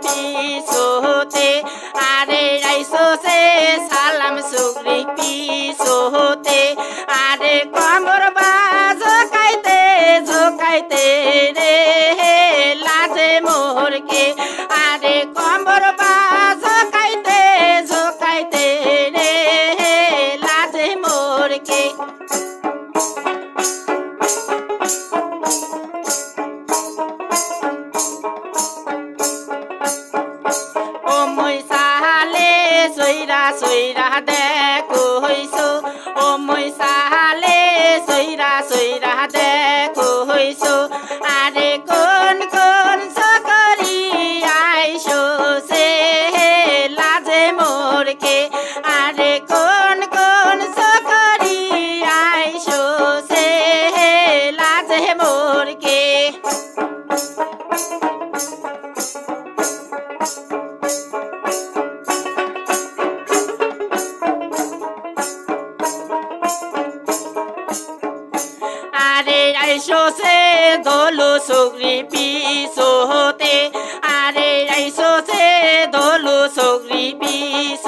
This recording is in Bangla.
পিছোতে আরে আইসো সে সালাম সুগ্রি পিছোতে আরে কমর বাজ ঝোকাইতে রে লাজে মোরকে আরে কমর বাজ ঝোকাইতে রে লাজে মোরকে ও মই সাহালে সইরা সইরা দেখো হইছো ও মই সাহালে সইরা সইরা দেখো হইছো আরে কোন কোন সকরি আইসো সে লাজে মোরকে আরে কোন কোন সকরি আইসো সে লাজে মোরকে আরে আইসো সে দোলো সুগ্রি পিছোতে আরে আইসো সে দোলো সুগ্রি পিছ